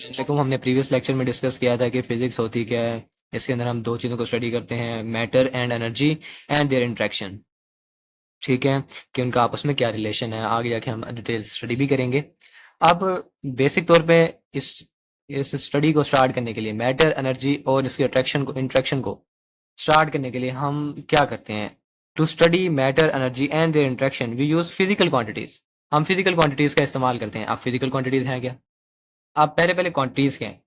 देखो, हमने previous lecture में डिस्कस किया था कि फिजिक्स होती क्या है। इसके अंदर हम दो चीज़ों को स्टडी करते हैं, matter and energy and their interaction. ठीक है, कि उनका आपस में क्या रिलेशन है। आगे जाके हम डिटेल स्टडी भी करेंगे। अब बेसिक तौर पे इस इस स्टडी को स्टार्ट करने के लिए, मैटर एनर्जी और इसके अट्रैक्शन को इंट्रैक्शन को स्टार्ट करने के लिए हम क्या करते हैं? To study matter energy and their interaction we use physical quantities. हम फिजिकल क्वांटिटीज का इस्तेमाल करते हैं। अब फिजिकल क्वांटिटीज हैं क्या? आप पहले पहले क्वांटिटीज क्या हैं?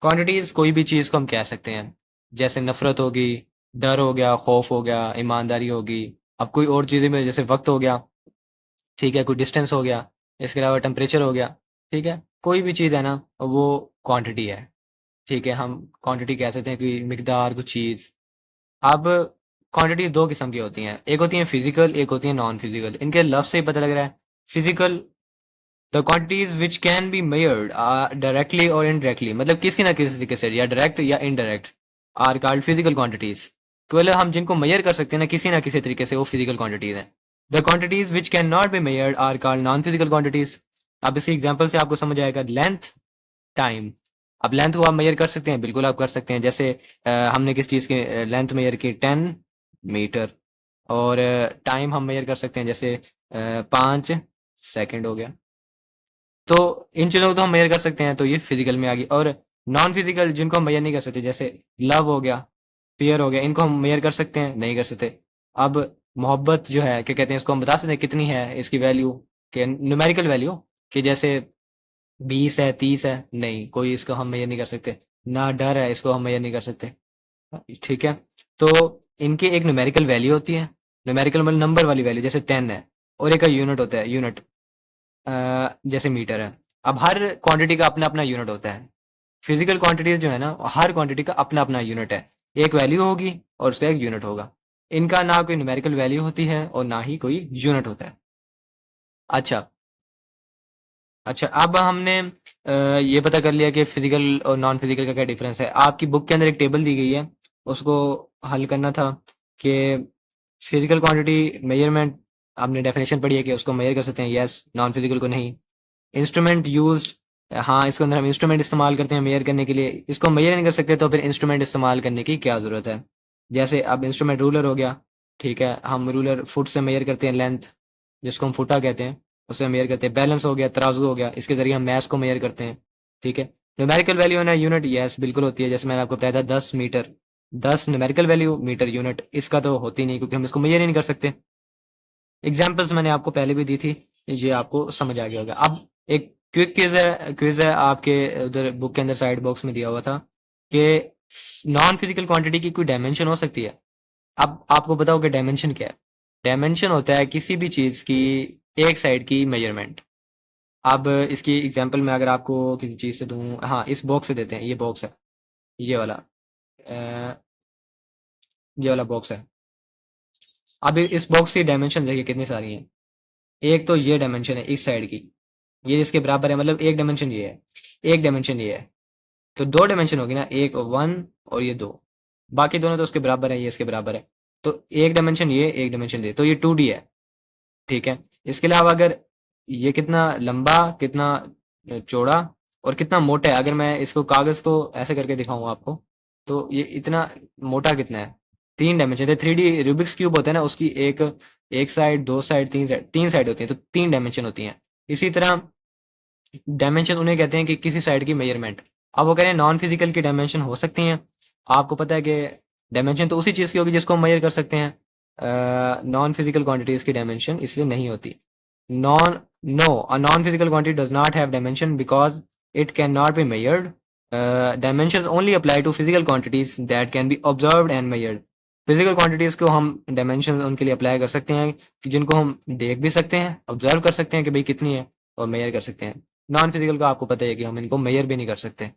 क्वांटिटीज कोई भी चीज़ को हम कह सकते हैं। जैसे नफरत होगी, डर हो गया, खौफ हो गया, ईमानदारी होगी। अब कोई और चीज़ें में जैसे वक्त हो गया, ठीक है, कोई डिस्टेंस हो गया, इसके अलावा टेम्परेचर हो गया। ठीक है, कोई भी चीज़ है ना, वो क्वांटिटी है। ठीक है, हम क्वांटिटी कह सकते हैं कि मिकदार कुछ चीज़। अब क्वांटिटी दो किस्म की होती हैं, एक होती है फिजिकल, एक होती है नॉन फिजिकल। इनके लफ्ज़ से ही पता लग रहा है। Physical, the quantities which can be measured directly और इनडायरेक्टली, मतलब किसी ना किसी तरीके से, या डायरेक्ट या indirect, are called physical quantities. तो मतलब हम जिनको मेयर कर सकते हैं ना किसी तरीके से, वो फिजिकल क्वांटिटीज हैं। The quantities which can not be measured are called non physical quantities. अब इसकी एग्जांपल से आपको समझ आएगा। Length, time. अब लेंथ को आप मेयर कर सकते हैं, बिल्कुल आप कर सकते हैं। जैसे हमने किस चीज़ की लेंथ मेयर की, 10 मीटर। और टाइम हम मेयर कर सकते हैं, जैसे 5 सेकेंड हो गया। तो इन चीज़ों को तो हम मेजर कर सकते हैं, तो ये फिजिकल में आ गई। और नॉन फिजिकल जिनको हम मेजर नहीं कर सकते, जैसे लव हो गया, फियर हो गया, इनको हम मेजर कर सकते हैं? नहीं कर सकते। अब मोहब्बत जो है, क्या कहते हैं, इसको हम बता सकते हैं कितनी है इसकी वैल्यू, कि न्यूमेरिकल वैल्यू, कि जैसे 20 है, 30 है? नहीं, कोई इसको हम मेजर नहीं कर सकते। ना डर है, इसको हम मेजर नहीं कर सकते। ठीक है, तो इनकी एक न्यूमेरिकल वैल्यू होती है। न्यूमेरिकल मतलब नंबर वाली वैल्यू, जैसे 10 है। और एक का यूनिट होता है, यूनिट जैसे मीटर है। अब हर क्वांटिटी का अपना अपना यूनिट होता है। फिजिकल क्वांटिटीज जो है ना, हर क्वांटिटी का अपना अपना यूनिट है। एक वैल्यू होगी और उसका एक यूनिट होगा। इनका ना कोई न्यूमेरिकल वैल्यू होती है और ना ही कोई यूनिट होता है। अच्छा, अच्छा, अब हमने ये पता कर लिया कि फिजिकल और नॉन फिजिकल का क्या डिफरेंस है। आपकी बुक के अंदर एक टेबल दी गई है, उसको हल करना था। कि फिजिकल क्वांटिटी मेजरमेंट, आपने डेफिनेशन पढ़ी है कि उसको मेजर कर सकते हैं, यस। नॉन फिजिकल को नहीं। इंस्ट्रूमेंट यूज्ड, हाँ, इसके अंदर हम इंस्ट्रूमेंट इस्तेमाल करते हैं मेजर करने के लिए। इसको मेजर नहीं कर सकते, तो फिर इंस्ट्रूमेंट इस्तेमाल करने की क्या ज़रूरत है? जैसे अब इंस्ट्रूमेंट रूलर हो गया। ठीक है, हम रूलर फुट से मेजर करते हैं लेंथ, जिसको हम फुटा कहते हैं, उससे मेजर करते हैं। बैलेंस हो गया, तराजू हो गया, इसके जरिए हम मैस को मेजर करते हैं। ठीक है, न्यूमेरिकल वैल्यू है ना, यूनिट, यस बिल्कुल होती है। जैसे मैंने आपको बताया था 10 metre, 10 numerical value, metre unit, इसका तो होती नहीं, क्योंकि हम इसको मेजर ही नहीं कर सकते। एग्जाम्पल्स मैंने आपको पहले भी दी थी, ये आपको समझ आ गया होगा। अब एक क्विज है आपके उधर बुक के अंदर साइड बॉक्स में दिया हुआ था, कि नॉन फिजिकल क्वांटिटी की कोई डायमेंशन हो सकती है? अब आपको बताओ कि डायमेंशन क्या है। डायमेंशन होता है किसी भी चीज की एक साइड की मेजरमेंट। अब इसकी एग्जांपल में अगर आपको किसी चीज से दूं, हाँ, इस बॉक्स से देते हैं। ये बॉक्स है, ये वाला, ये वाला बॉक्स है। अब इस बॉक्स की डायमेंशन देखिए कितनी सारी हैं। एक तो ये डायमेंशन है इस साइड की, ये इसके बराबर है, मतलब एक डायमेंशन ये है, एक डायमेंशन ये है। तो दो डायमेंशन होगी ना, एक 1 और ये 2। बाकी दोनों तो उसके बराबर है, ये इसके बराबर है। तो एक डायमेंशन ये, एक डायमेंशन ये, तो ये 2D है। ठीक है, इसके अलावा अगर ये कितना लंबा, कितना चौड़ा और कितना मोटा है, अगर मैं इसको कागज को ऐसे करके दिखाऊं आपको, तो ये इतना मोटा कितना है? 3 डायमेंशन है। 3D रूबिक्स क्यूब होता है ना, उसकी एक एक साइड, दो साइड, तीन साइड होती है, तो 3 डायमेंशन होती हैं। इसी तरह डायमेंशन उन्हें कहते हैं कि किसी साइड की मेजरमेंट। अब वो कह रहे हैं नॉन फिजिकल की डायमेंशन हो सकती हैं। आपको पता है कि डायमेंशन तो उसी चीज़ की होगी जिसको हम मेजर कर सकते हैं। नॉन फिजिकल क्वांटिटीज की डायमेंशन इसलिए नहीं होती। Non no, a non physical quantity does not have dimension because it can not be measured. Dimension only apply to physical quantities that can be observed and measured. Physical quantities को हम dimension उनके लिए apply कर सकते हैं कि जिनको हम देख भी सकते हैं, ऑब्जर्व कर सकते हैं कि भाई कितनी है, और मेजर कर सकते हैं। नॉन फिजिकल का आपको पता है कि हम इनको मेजर भी नहीं कर सकते।